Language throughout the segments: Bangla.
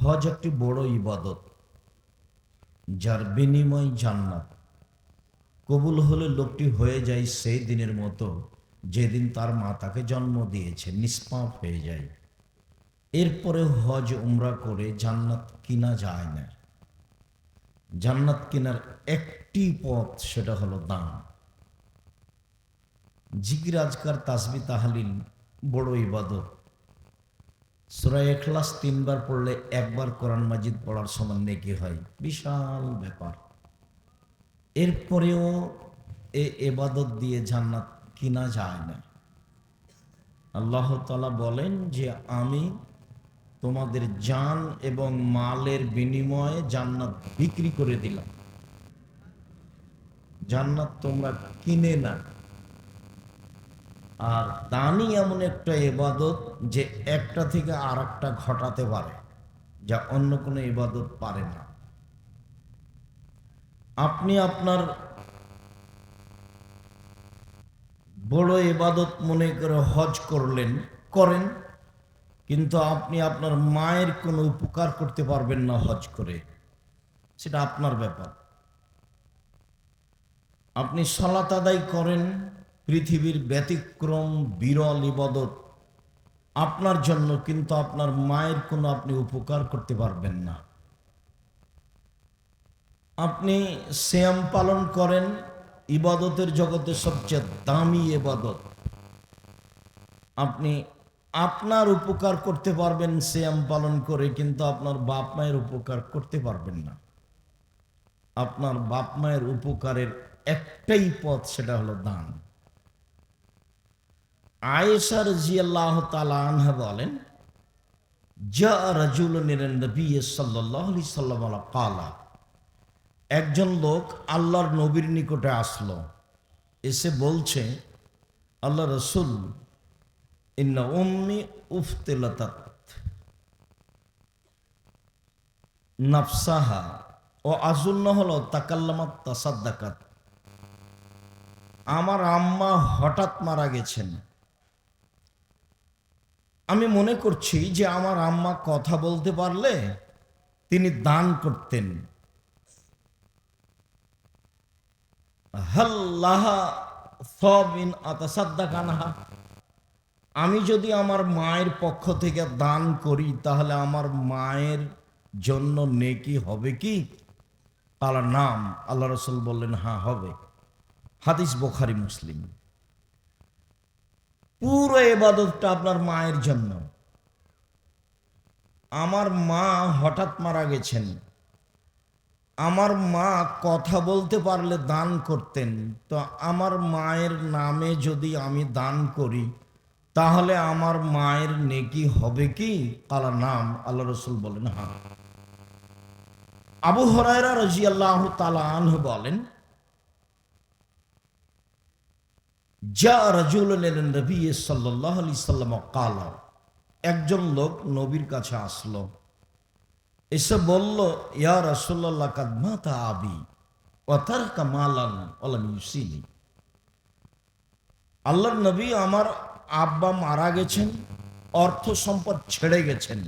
হজ একটি বড় ইবাদত, যার বিনিময় জান্নাত। কবুল হলে লোকটি হয়ে যায় সেই দিনের মতো যেদিন তার মা তাকে জন্ম দিয়েছে, নিষ্পাপ হয়ে যায়। এরপরে হজ উমরা করে জান্নাত কিনা যায় না। জান্নাত কেনার একটি পথ, সেটা হলো দান। জিকির, আজকার, তাসবিহ, তাহলিল বড় ইবাদত। সূরা ইখলাস 3 বার পড়লে একবার কোরআন মাজিদ পড়ার সমান নেকি হয়, বিশাল ব্যাপার। এরপরেও এই ইবাদত দিয়ে জান্নাত কিনা যায় না। আল্লাহ তাআলা বলেন যে আমি তোমাদের জান এবং মালের বিনিময়ে জান্নাত বিক্রি করে দিলাম। জান্নাত তোমরা কিনে না। আর দানই এমন একটা ইবাদত যে একটা থেকে আর একটা ঘটাতে পারে, যা অন্য কোনো ইবাদত পারে না। আপনি আপনার বড় ইবাদত মনে করে হজ করেন, কিন্তু আপনি আপনার মায়ের কোনো উপকার করতে পারবেন না হজ করে, সেটা আপনার ব্যাপার। আপনি সালাত আদায় করেন, পৃথিবীর ব্যতিক্রম বিরল ইবাদত আপনার জন্য, কিন্তু আপনার মায়ের কোনো আপনি উপকার করতে পারবেন না। আপনি সিয়াম পালন করেন, ইবাদতের জগতে সবচেয়ে দামি ইবাদত। আপনি আপনার উপকার করতে পারবেন সিয়াম পালন করে, কিন্তু আপনার বাপ মায়ের উপকার করতে পারবেন না। আপনার বাপ মায়ের উপকারের একটাই পথ, সেটা হলো দান। আয়েশা রাদিয়াল্লাহু তাআলা আনহা বলেন, জা রাজুলুন ইলা নবী সাল্লাল্লাহু আলাইহি সাল্লাম ক্বালা, একজন লোক আল্লাহর নবীর নিকটে আসলো, এসে বলছে, আল্লাহ রাসূল, ইন্না উম্মি উফতিলাতাত নাফসাহা ও আজুন্ন হলো তাকাল্লামাত তাসাদ্দাকাত। আমার আম্মা হঠাৎ মারা গেছেন। আমি মনে করছি যে আমার আম্মা কথা বলতে পারলে তিনি দান করতেন। হাল্লাহা সাবিন আতাসাদ্দাকানহা, আমি যদি আমার মায়ের পক্ষ থেকে দান করি তাহলে আমার মায়ের জন্য নেকি হবে কি? তার নাম, আল্লাহ রাসূল বললেন, হ্যাঁ হবে। হাদিস বুখারী মুসলিম। পুরো ইবাদতটা আপনার মায়ের জন্য। আমার মা হঠাৎ মারা গেছেন, আমার মা কথা বলতে পারলে দান করতেন, তো আমার মায়ের নামে যদি আমি দান করি তাহলে আমার মায়ের নেকি হবে কি? কালা নাম, আল্লাহ রাসূল বলেন হ্যাঁ। আবু হুরায়রা রাদিয়াল্লাহু তাআলা আনহু বলেন, জা রাজুলুন ইলা নবী সাল্লাল্লাহু আলাইহি সাল্লাম ক্বালা, একজন লোক নবীর কাছে আসলো, এসে বলল, ইয়া রাসূলুল্লাহ কাদ মাতা আবি ওয়া তারাকা মালান ওয়া লাম ইউসিনি। আল্লাহর নবী, আমার আব্বা মারা গেছেন, অর্থ সম্পদ ছেড়ে গেছেন,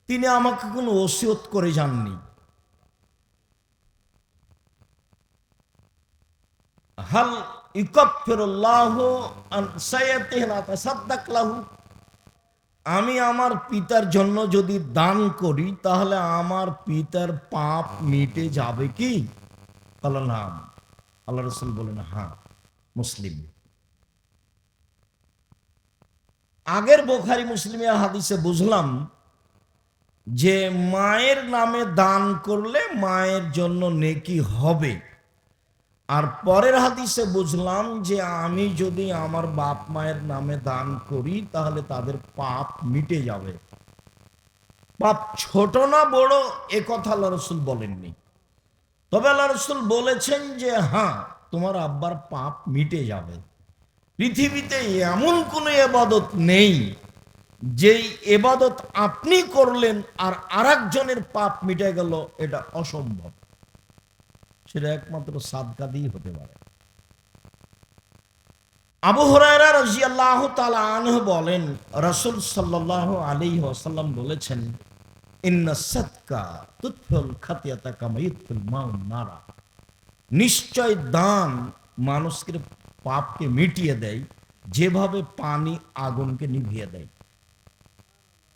তিনি আমাকে কোনো ওসিয়ত করে যাননি। হাল ইউকাফিরুল্লাহু আন সাইয়্যিতিহি লা তাসাদ্দাক লাহু, আমি আমার পিতার জন্য যদি দান করি তাহলে আমার পিতার পাপ মিটে যাবে কি? বললেন নাম। আল্লাহ রাসূল বলেন হ্যাঁ। মুসলিম। আগের বুখারী মুসলিমের হাদিসে বুঝলাম যে মায়ের নামে দান করলে মায়ের জন্য নেকি হবে, আর পরের হাদিসে বুঝলাম যে আমি যদি আমার বাপ মায়ের নামে দান করি তাহলে তাদের পাপ মিটে যাবে। পাপ ছোট না বড় এ কথা আল্লাহ রাসূল বলেননি, তবে আল্লাহ রাসূল বলেছেন যে হ্যাঁ, তোমার আব্বার পাপ মিটে যাবে। পৃথিবীতে এমন কোনো ইবাদত নেই যেই ইবাদত আপনি করলেন আর আরেকজনের পাপ মিটে গেল, এটা অসম্ভব। সেটা একমাত্র সাদকা দিয়ে হতে পারে। আবু হুরায়রা রাদিয়াল্লাহু তাআলা আনহু বলেন, রাসূল সাল্লাল্লাহু আলাইহি ওয়াসাল্লাম বলেছেন, ইন্না সাদকা তুতফিল খাতিয়াতা কামা ইউতফিল মাউন নারা। নিশ্চয় দান মানুষকে পাপকে মিটিয়ে দেয় যেভাবে পানি আগুনকে নিভিয়ে দেয়।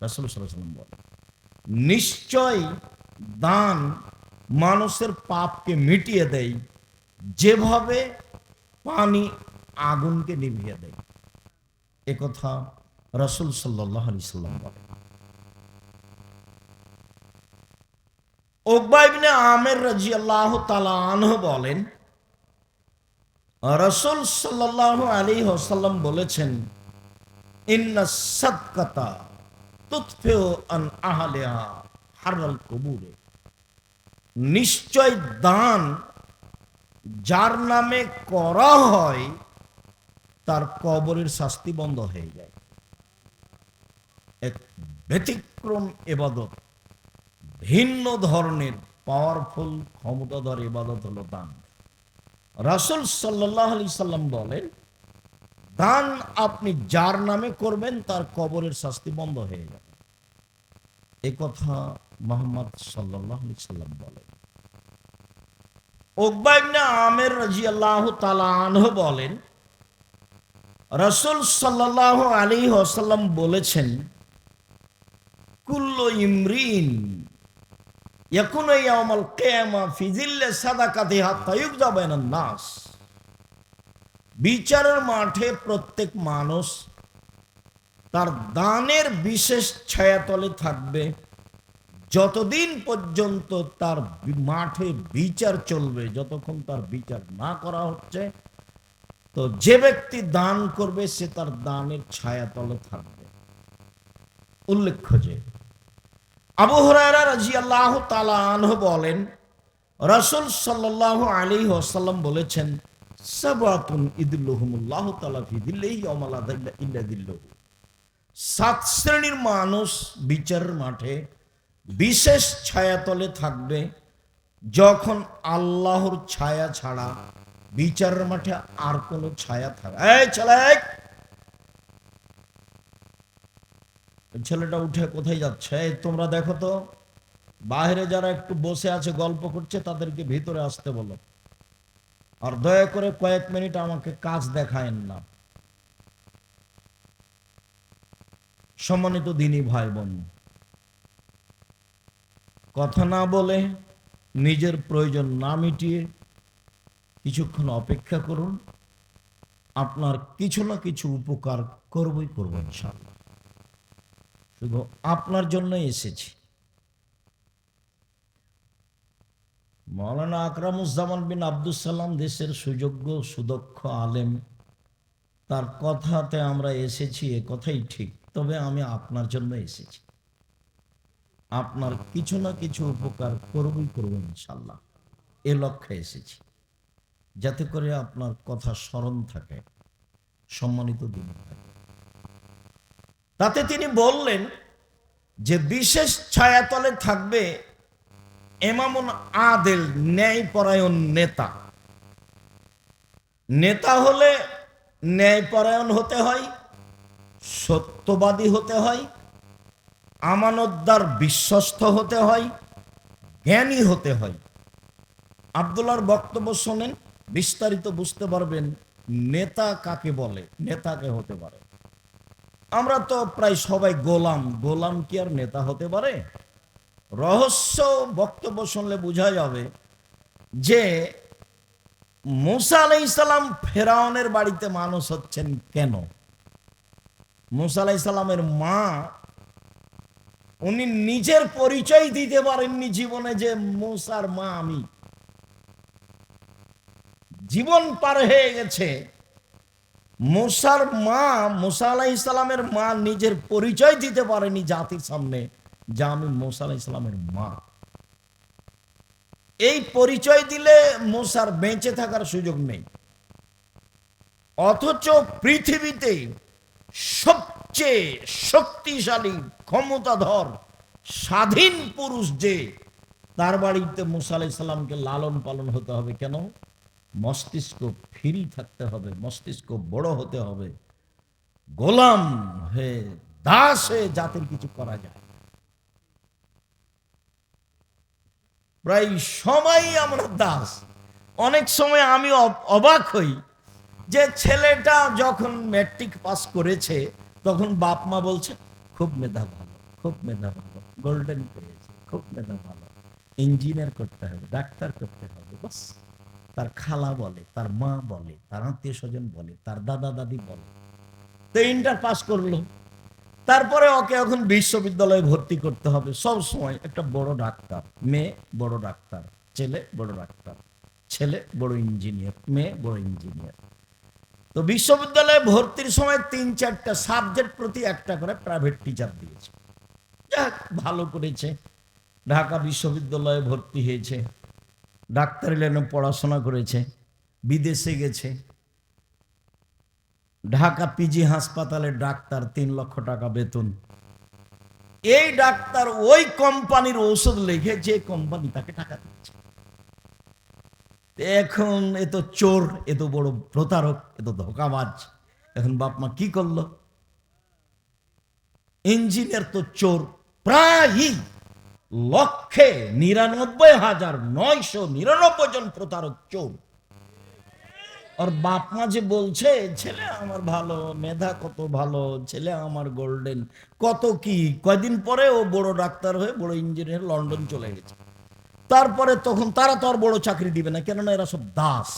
রাসূল সাল্লাল্লাহু আলাইহি ওয়াসাল্লাম বলেন, নিশ্চয় দান মানুষের পাপকে মিটিয়ে দেয় যেভাবে পানি আগুনকে নিভিয়ে দেয়। একথা রাসূল সাল্লাল্লাহু আলাইহি সাল্লাম বলেন। উকবা ইবনে আমির রাদিয়াল্লাহু তাআলা আনহু বলেন, রাসূল সাল্লাল্লাহু আলাইহি ওয়াসাল্লাম বলেছেন, ইন্না সাদকাতা তুতফিউ আন আহলিহা হাররাল কুবুরে। নিশ্চয় দান যার নামে করা হয় তার কবরের শাস্তি বন্ধ হয়ে যায়। এক ব্যতিক্রম ইবাদত, ভিন্ন ধরনের পাওয়ারফুল ক্ষমতাধর ইবাদত হলো দান। রাসূল সাল্লাল্লাহু আলাইহি সাল্লাম বলেন, দান আপনি যার নামে করবেন তার কবরের শাস্তি বন্ধ হয়ে যাবে। এই কথা মুহাম্মদ সাল্লাল্লাহু আলাইহি সাল্লাম বলেন। উকবা ইবনে আমির রাদিয়াল্লাহু তাআলা আনহু বলেন, রাসূল সাল্লাল্লাহু আলাইহি ওয়াসাল্লাম বলেছেন, কুল্লু ইমরিন ইয়াকুনু ইয়াউমাল কিয়ামা ফি যিল্লি সাদাকাতি হাত্তা ইউকযা বাইনান নাস। বিচারের মাঠে প্রত্যেক মানুষ তার দানের বিশেষ ছায়াতলে থাকবে যতদিন পর্যন্ত তার মাঠে বিচার চলবে। যতক্ষণ তার বিচার না করা হচ্ছে, তো যে ব্যক্তি দান করবে সে তার দানের ছায়াতলে থাকবে। উল্লেখ্য যে আবু হুরায়রা রাদিয়াল্লাহু তাআলা আনহু বলেন, রাসূল সাল্লাল্লাহু আলাইহি ওয়াসাল্লাম বলেছেন, সাবাতুন ইদুল্লুহুমুল্লাহু তাআলা ফি যিল্লিহি ইয়াওমা লা যিল্লা ইল্লা যিল্লুহু। 7 শ্রেণীর মানুষ বিচারের মাঠে বিশেষ ছায়াতলে থাকবে যখন আল্লাহর ছায়া ছাড়া বিচারের মাঠে আর কোনো ছায়া থাকবে। এই ছেলেটা উঠে কোথায় যাচ্ছে? তোমরা দেখো তো, বাইরে যারা একটু বসে আছে গল্প করছে তাদেরকে ভিতরে আসতে বলো, আর দয়া করে কয়েক মিনিট আমাকে কাজ দেখায়েন না। সম্মানিত দিনী ভাই বোন, কথা না বলে, নিজের প্রয়োজন না মিটিয়ে কিছুক্ষণ অপেক্ষা করুন। আপনার কিছু না কিছু উপকার করবই করব ইনশাআল্লাহ। শুধু আপনার জন্যই এসেছি। মাওলানা আকরামুজ্জামান বিন আব্দুস সালাম দেশের সুযোগ্য সুদক্ষ আলেম, তার কথাতে আমরা এসেছি, এ কথাই ঠিক। তবে আমি আপনার জন্য এসেছি, আপনার কিছু না কিছু উপকার করবই করব ইনশাআল্লাহ। এ লক্ষ্যে এসেছি, যাতে করে আপনার কথা স্মরণ থাকে, সম্মানিত দিন থাকে। তাতে তিনি বললেন যে বিশেষ ছায়াতলে থাকবে ইমামুন আদিল, ন্যায়পরায়ণ নেতা। নেতা হলে ন্যায়পরায়ণ হতে হয়, সত্যবাদী হতে হয়, আমানতদার বিশ্বস্ত হতে হয়, জ্ঞানী হতে হয়। আব্দুল্লাহর বক্তব্য শোনেন, বিস্তারিত বুঝতে পারবেন নেতা কাকে বলে, নেতাকে হতে পারে। আমরা তো প্রায় সবাই গোলাম, গোলাম কি আর নেতা হতে পারে? রহস্য বক্তব্য শুনলে বোঝা যাবে যে মূসা আলাইহিস সালাম ফেরাউনের বাড়িতে মানুষ হচ্ছেন কেন। মূসা আলাইহিস সালামের মা, উনি নিজের পরিচয় দিতে পারেননি জীবনে যে মূসার মা আমি। জীবন পার হয়ে গেছে, মূসার মা, মূসা আলাইহিস সালামের মা নিজের পরিচয় দিতে পারেনি জাতির সামনে যে আমি মূসা আলাইহিস সালামের মা। এই পরিচয় দিলে মূসার বেঁচে থাকার সুযোগ নেই। অথচ পৃথিবীতে সবচেয়ে শক্তিশালী, ক্ষমতাধর, স্বাধীন পুরুষ যে, তার বাড়িতে মূসা আলাইহিস সালামকে লালন পালন হতে হবে কেন? মস্তিষ্ক ফ্রি থাকতে হবে, মস্তিষ্ক বড় হতে হবে। গোলাম হয়ে, দাস হয়ে জাতির কিছু করা যায়। প্রায় সবাই আমরা দাস। অনেক সময় আমি অবাক হই যে ছেলেটা যখন ম্যাট্রিক পাস করেছে তখন বাপ মা বলছে খুব মেধা ভালো, খুব মেধা ভালো, গোল্ডেন পেয়েছে, খুব মেধা ভালো, ইঞ্জিনিয়ার করতে হবে, ডাক্তার করতে হবে। বাস তার খালা বলে, তার মা বলে, তার আত্মীয় স্বজন বলে, তার দাদা দাদি বলে। তো ইন্টার পাস করলো, তারপরে ওকে এখন বিশ্ববিদ্যালয়ে ভর্তি করতে হবে। সব সময় একটা বড় ডাক্তার, মেয়ে বড় ডাক্তার, ছেলে বড় ডাক্তার, ছেলে বড় ইঞ্জিনিয়ার, মেয়ে বড় ইঞ্জিনিয়ার। তো বিশ্ববিদ্যালয়ে ভর্তির সময় 3-4টা সাবজেক্ট প্রতি একটা করে প্রাইভেট টিচার দিয়েছে। যাক, ভালো করেছে, ঢাকা বিশ্ববিদ্যালয়ে ভর্তি হয়েছে, ডাক্তারি লাইনে পড়াশোনা করেছে, বিদেশে গেছে, ঢাকা পিজি হাসপাতালে ডাক্তার, 3 লক্ষ টাকা বেতন। এই ডাক্তার ওই কোম্পানির ঔষধ লিখে যে কোম্পানি তাকে টাকা দিচ্ছে। এখন এ তো চোর, এ তো বড় প্রতারক, এ তো ধোকাবাজ। এখন বাপ মা কি করলো? ইঞ্জিনিয়ার তো চোর, প্রায় 1,99,999 জন প্রতারক চোর। আর বাপ মা যে বলছে ছেলে আমার ভালো, মেধা কত ভালো, ছেলে আমার গোল্ডেন, কত কি, কয়দিন পরে ও বড় ডাক্তার হয়ে বড় ইঞ্জিনিয়ার লন্ডন চলে গেছে। তারপরে তখন তারা তো আর বড় চাকরি দিবে না, কেননা এরা সব দাস,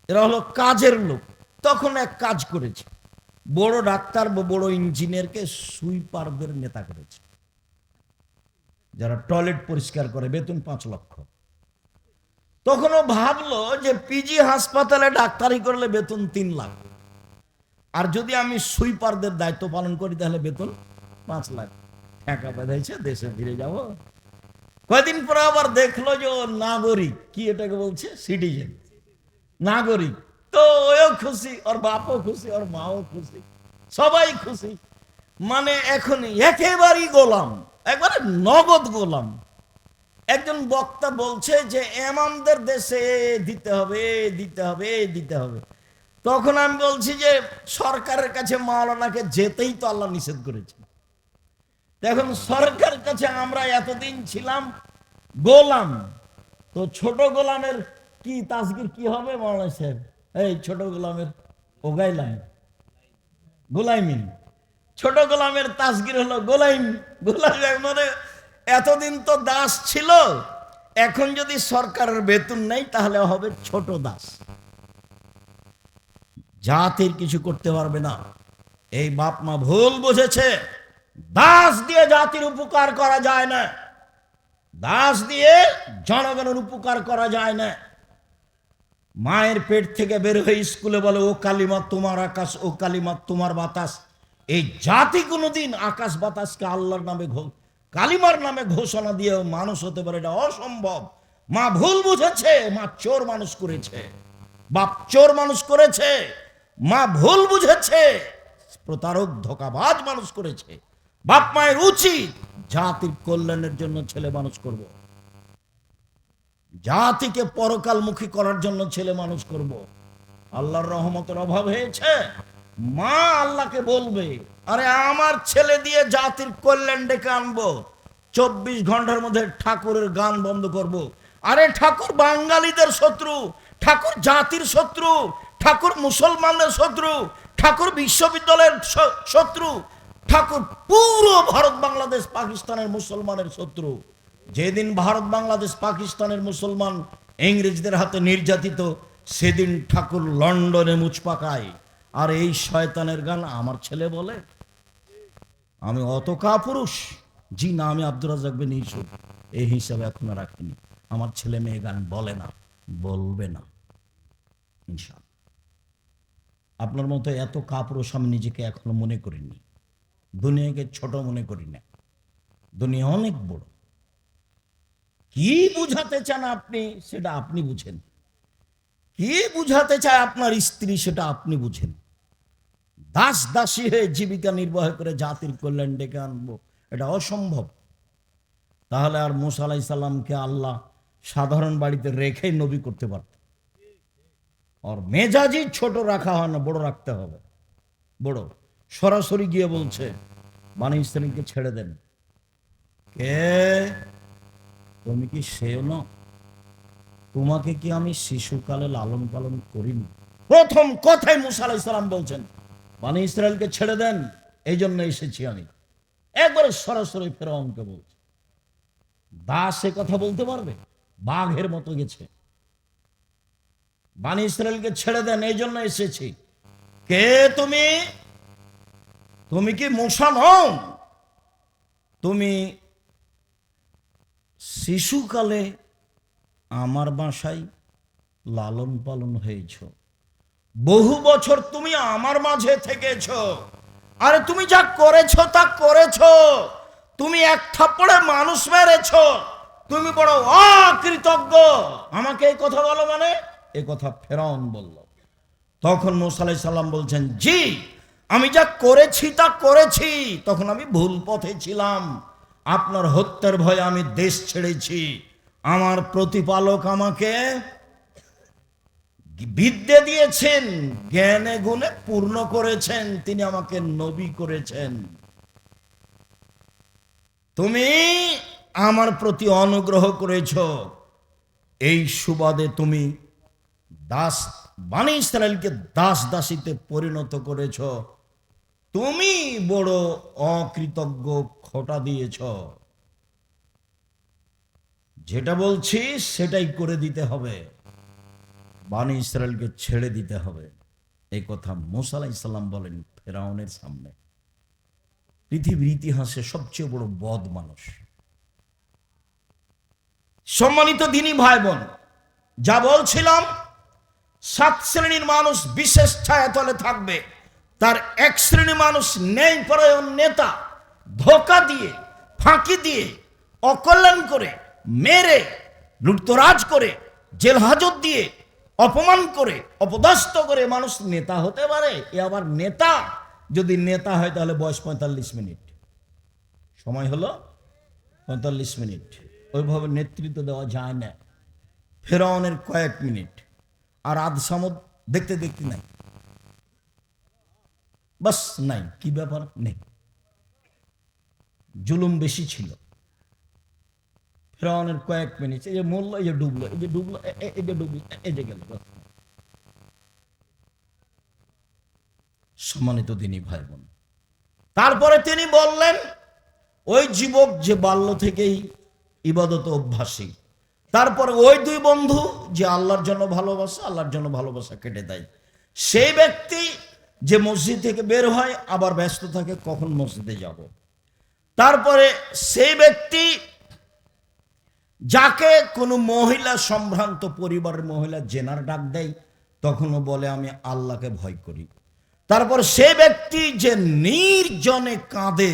এরা হলো কাজের লোক। তখন এক কাজ করেছে, বড় ডাক্তার বা বড় ইঞ্জিনিয়ারকে সুইপারদের নেতা করেছে, যারা টয়লেট পরিষ্কার করে, বেতন 5 লক্ষ। তখনও ভাবলো যে পিজি হাসপাতালে ডাক্তারি করলে বেতন 3 লাখ, আর যদি আমি সুইপারদের দায়িত্ব পালন করি তাহলে বেতন 5 লাখ। টাকা বাঁধাইছে, দেশে ফিরে যাব। কয়দিন পরে আবার দেখলো যে ও নাগরিক, কি এটাকে বলছে, সিটিজেন, নাগরিক। তো ওও খুশি, ওর বাপও খুশি, ওর মাও খুশি, সবাই খুশি। মানে এখন একেবারেই গোলাম, একবারে নগদ গোলাম। একজন বক্তা বলছে যে এমামদের দেশে দিতে হবে, দিতে হবে, দিতে হবে। তখন আমি বলছি যে সরকারের কাছে মাওলানাকে যেতেই তো আল্লাহ নিষেধ করেছে। এখন সরকারের কাছে আমরা এতদিন ছিলাম গোলাম, তো ছোট গোলামের কি তাসগির কি হবে মাওলানা সাহেব? এই ছোট গোলামের ওগাইলাম, গোলাইমিন। ছোট গোলামের তাসগির হলো গোলাইম। গোলাম মানে এতদিন তো দাস ছিল, এখন যদি সরকারের বেতন নেই তাহলে হবে ছোট দাস, জাতির কিছু করতে পারবে না। এই বাপ মা ভুল বুঝেছে। দাস দিয়ে জাতির উপকার করা যায় না, দাস দিয়ে জনগণের উপকার করা যায় না। মায়ের পেট থেকে বের হয়ে স্কুলে বলে ও কালিমা তোমার আকাশ, ও কালিমা তোমার বাতাস। এই জাতি কোনোদিন আকাশ বাতাসকে আল্লাহর নামে কালিমার নামে ঘোষণা দিয়ে মানুষ হতে পারে, এটা অসম্ভব। মা ভুল বুঝেছে, মা চোর মানুষ করেছে, বাপ চোর মানুষ করেছে, মা ভুল বুঝেছে, প্রতারক ধোঁকাবাজ মানুষ করেছে। বাপ মায়ের উচিত জাতির কল্যাণের জন্য ছেলে মানুষ করব, জাতিকে পরকালমুখী করার জন্য ছেলে মানুষ করব। আল্লাহর রহমতের অভাব হয়েছে, মা আল্লাহকে বলবে আরে আমার ছেলে দিয়ে জাতির কল্যাণ ডেকে আনবো, 24 ঘন্টার মধ্যে ঠাকুরের গান বন্ধ করব। আরে ঠাকুর বাঙালিদের শত্রু, ঠাকুর জাতির শত্রু, ঠাকুর মুসলমানদের শত্রু, ঠাকুর বিশ্ববিদ্যালয়ের শত্রু, ঠাকুর পুরো ভারত বাংলাদেশ পাকিস্তানের মুসলমানের শত্রু। যেদিন ভারত বাংলাদেশ পাকিস্তানের মুসলমান ইংরেজদের হাতে নির্যাতিত, সেদিন ঠাকুর লন্ডনে মুচ পাকায়। আর এই শয়তানের গান আমার ছেলে বলে। আমি অত কাপুরুষ? জি না, আমি আব্দুর রাজ্জাক বিন ইউসুফ এই হিসাবে এখনো রাখিনি। আমার ছেলে মেয়ে গান বলে না, বলবে না ইনশাআল্লাহ। আপনার মতো এত কাপুরুষ আমি নিজেকে এখনো মনে করিনি। দুনিয়াকে ছোট মনে করি না, দুনিয়া অনেক বড়। কি বুঝাতে চান আপনি সেটা আপনি বুঝেন, কি বুঝাতে চায় আপনার স্ত্রী সেটা আপনি বুঝেন। দাস দাসী হয়ে জীবিকা নির্বাহ করে জাতির কল্যাণ ডেকে আনবো, এটা অসম্ভব। তাহলে আর মুসা আলাইহিস সালামকে আল্লাহ সাধারণ বাড়িতে রেখে নবী করতে পারত। আর মেজাজি ছোট রাখা হয় না, বড় রাখতে হবে। বড় সরাসরি গিয়ে বলছে বনী ইসরাঈলকে ছেড়ে দেন। কে? তুমি কি সেও না? তোমাকে কি আমি শিশুকালে লালন পালন করিনি? প্রথম কথাই মুসা আলাইহিস সালাম বলছেন, বনি ইসরায়েলকে ছেড়ে দেন, এই জন্য এসেছি আমি। একবারে সরাসরি ফেরাউনকে বলছে। দাস এ কথা বলতে পারবে? বাঘের মতো গেছে। বনি ইসরায়েলকে ছেড়ে দেন, এই জন্য এসেছি। কে তুমি? তুমি কি মূসা নও? তুমি শিশুকালে আমার বাসায় লালন পালন হয়েছ, বহু বছর তুমি আমার মাঝে থেকেছ। আরে তুমি যা করেছ তা করেছ। তুমি এক থাপ্পড়ে মানুষ মেরেছ, তুমি বড় অকৃতজ্ঞ। আমাকে এই কথা বলো মানে? এ কথা ফেরাউন বলল। তখন মূসা আলাইহিস সালাম বলছেন, জি, আমি যা করেছি তা করেছি। তখন আমি ভুল পথে ছিলাম, আপনার হত্যার ভয়ে আমি দেশ ছেড়েছি। আমার প্রতিপালক আমাকে বিদ্যে দিয়েছেন, জ্ঞানে গুণে পূর্ণ করেছেন, তিনি আমাকে নবী করেছেন। তুমি আমার প্রতি অনুগ্রহ করেছ, এই সুবাদে তুমি দাস বনি ইসরায়েলকে দাস দাসীতে পরিণত করেছ। তুমি বড় অকৃতজ্ঞ, খোঁটা দিয়েছ। যেটা বলছি সেটাই করে দিতে হবে, বনি ইসরায়েলকে ছেড়ে দিতে হবে। এই কথা মূসা আলাইহিস সালাম বলেন ফেরাউনের সামনে। পৃথিবীর ইতিহাসে সবচেয়ে বড় বদ মানুষ। সম্মানিত দিনী ভাই বোন, যা বলছিলাম, 7 শ্রেণীর মানুষ বিশেষ ছায়াতলে থাকবে। তার এক শ্রেণী মানুষ ন্যায় পরায়ণ নেতা, ধোঁকা দিয়ে, ফাঁকি দিয়ে, অকল্যাণ করে, মেরে, লুটতরাজ করে, জেল হাজত দিয়ে, অপমান করে, অপদস্থ করে মানুষ নেতা হতে পারে। এ আবার নেতা? যদি নেতা হয় তাহলে বয়স 45 মিনিট, সময় হলো 45 মিনিট। ওইভাবে নেতৃত্ব দেওয়া যায় না। ফেরাউনের কয়েক মিনিট, আর আধ সামদ দেখতে দেখতে নাই, বাস নাই। কি ব্যাপার? নেই, জুলুম বেশি ছিল। ফেরাউনের কয়েক মিনিট, এই যে মরল, এই যে ডুবলো, এই যে ডুবলো, এই যে ডুবলো, এই যে গেল। সম্মানিত দিনী ভাই বোন, তারপরে তিনি বললেন, ওই যুবক যে বাল্য থেকেই ইবাদত অভ্যাসী, তারপরে ওই 2 বন্ধু যে আল্লাহর জন্য ভালোবাসা, আল্লাহর জন্য ভালোবাসা কেটে দেয়, সেই ব্যক্তি যে মসজিদ থেকে বের হয় আবার ব্যস্ত থাকে কখন মসজিদে যাব। তারপরে সেই ব্যক্তি যাকে কোনো মহিলা, সম্ভ্রান্ত পরিবারের মহিলা জেনার ডাক দেয়, তখনও বলে আমি আল্লাহকে ভয় করি। তারপর সে ব্যক্তি যে নির্জনে কাঁদে,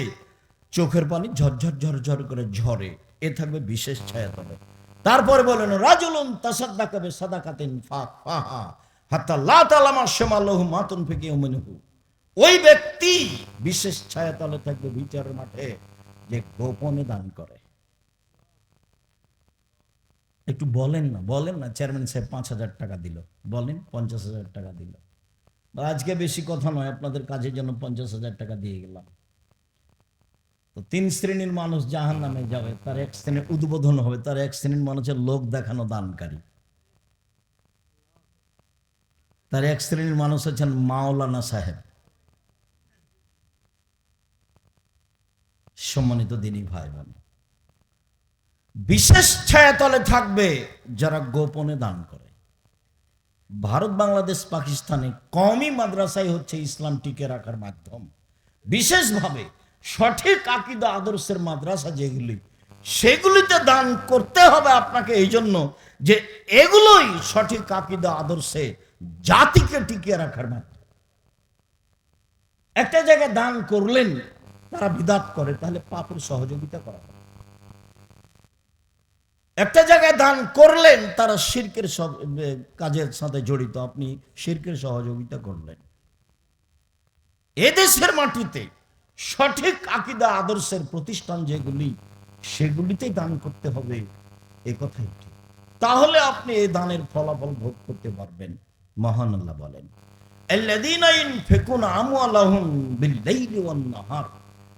চোখের পানি ঝরঝর ঝরঝর করে ঝরে, এ থাকবে বিশেষ ছায়াতলে। তারপরে বলেন, রাজুলুন তাসাদ্দাকা বিসাদাকাতিন ফাহা হাত্তা লা তালামা শিমালুহু মা তুনফিকু ইয়ামিনুহু। ওই ব্যক্তি বিশেষ ছায়াতলে থাকবে বিচারের মাঠে, যে গোপনে দান করে। একটু বলেন না, চেয়ারম্যান সাহেব 5,000 টাকা দিল, বলেন 50,000 টাকা দিল। আজকে বেশি কথা নয়, আপনাদের কাজের জন্য 50,000 টাকা দিয়ে গেলাম। তো 3 শ্রেণীর মানুষ জাহান্নামে যাবে, তার এক শ্রেণীর উদ্বোধন হবে। তার এক শ্রেণীর মানুষের লোক দেখানো দানকারী, তার এক শ্রেণীর মানুষ হচ্ছেন মাওলানা সাহেব। সম্মানিত দিনী ভাই বোন, বিশেষ ছায়াতলে থাকবে যারা গোপনে দান করে। ভারত, বাংলাদেশ, পাকিস্তানে কওমি মাদ্রাসায় হচ্ছে ইসলাম টিকে রাখার মাধ্যম। বিশেষভাবে সঠিক আকীদা আদর্শের মাদ্রাসা যেগুলি, সেগুলিতে দান করতে হবে আপনাকে, এই জন্য যে এগুলোই সঠিক আকীদা আদর্শে জাতিকে টিকিয়ে রাখার মাধ্যম। একটা জায়গায় দান করলেন, তারা বিদাত করে, তাহলে পাপের সহযোগিতা করা হবে। একটা জায়গায় দান করলেন, তারা শিরকের কাজের সাথে জড়িত, আপনি শিরকের সহযোগিতা করলেন। এদেশের মাটিতে সঠিক আকীদা আদর্শের প্রতিষ্ঠান যেগুলি, সেগুলিতেই দান করতে হবে, এ কথাই ঠিক। তাহলে আপনি এই দানের ফলাফল ভোগ করতে পারবেন। মহান আল্লাহ বলেন, আল্লাযীনা ইউনফিকুনা আমওয়ালাহুম বিল-লাইলি ওয়ান-নাহার,